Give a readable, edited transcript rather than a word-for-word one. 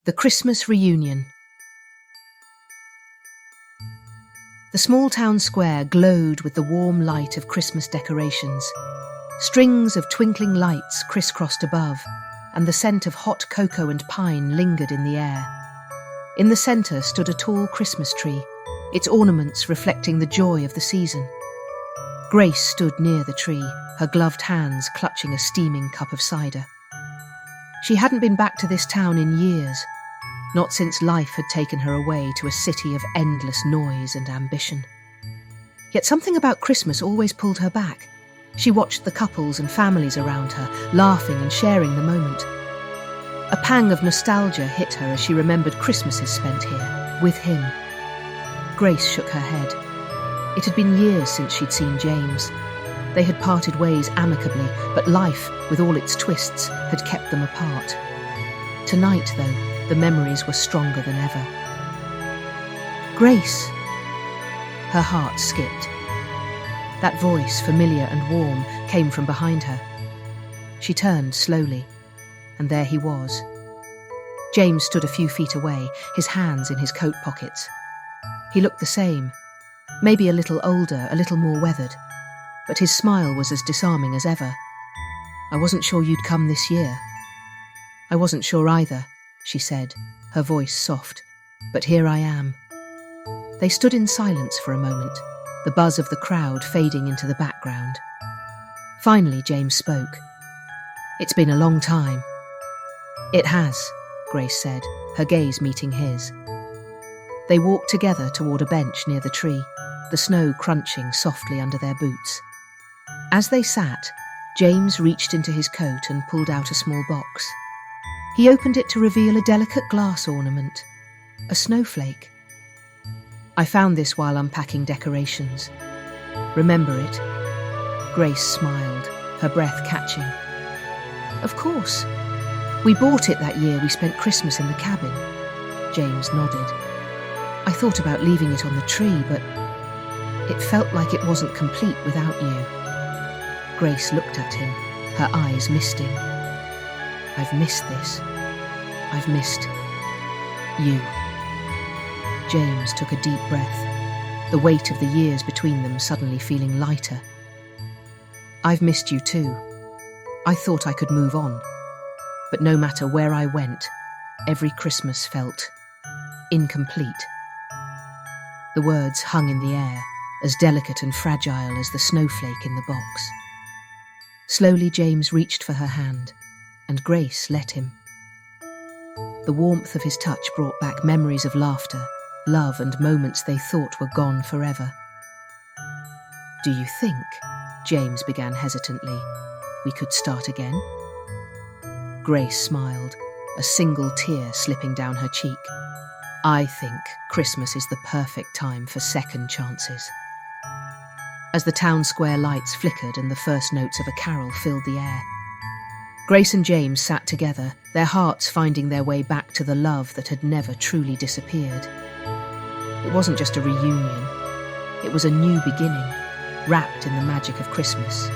The Christmas Reunion. The small town square glowed with the warm light of Christmas decorations. Strings of twinkling lights crisscrossed above, and the scent of hot cocoa and pine lingered in the air. In the centre stood a tall Christmas tree, its ornaments reflecting the joy of the season. Grace stood near the tree, her gloved hands clutching a steaming cup of cider. She hadn't been back to this town in years, not since life had taken her away to a city of endless noise and ambition. Yet something about Christmas always pulled her back. She watched the couples and families around her, laughing and sharing the moment. A pang of nostalgia hit her as she remembered Christmases spent here, with him. Grace shook her head. It had been years since she'd seen James. They had parted ways amicably, but life, with all its twists, had kept them apart. Tonight, though, the memories were stronger than ever. Grace! Her heart skipped. That voice, familiar and warm, came from behind her. She turned slowly, and there he was. James stood a few feet away, his hands in his coat pockets. He looked the same, maybe a little older, a little more weathered, but his smile was as disarming as ever. "I wasn't sure you'd come this year." "I wasn't sure either," she said, her voice soft, "but here I am." They stood in silence for a moment, the buzz of the crowd fading into the background. Finally, James spoke. "It's been a long time." "It has," Grace said, her gaze meeting his. They walked together toward a bench near the tree, the snow crunching softly under their boots. As they sat, James reached into his coat and pulled out a small box. He opened it to reveal a delicate glass ornament, a snowflake. "I found this while unpacking decorations. Remember it?" Grace smiled, her breath catching. "Of course. We bought it that year we spent Christmas in the cabin." James nodded. "I thought about leaving it on the tree, but it felt like it wasn't complete without you." Grace looked at him, her eyes misting. "I've missed this. I've missed you." James took a deep breath, the weight of the years between them suddenly feeling lighter. "I've missed you too. I thought I could move on, but no matter where I went, every Christmas felt incomplete." The words hung in the air, as delicate and fragile as the snowflake in the box. Slowly, James reached for her hand, and Grace let him. The warmth of his touch brought back memories of laughter, love, and moments they thought were gone forever. "Do you think," James began hesitantly, "we could start again?" Grace smiled, a single tear slipping down her cheek. "I think Christmas is the perfect time for second chances." As the town square lights flickered and the first notes of a carol filled the air, Grace and James sat together, their hearts finding their way back to the love that had never truly disappeared. It wasn't just a reunion, it was a new beginning, wrapped in the magic of Christmas.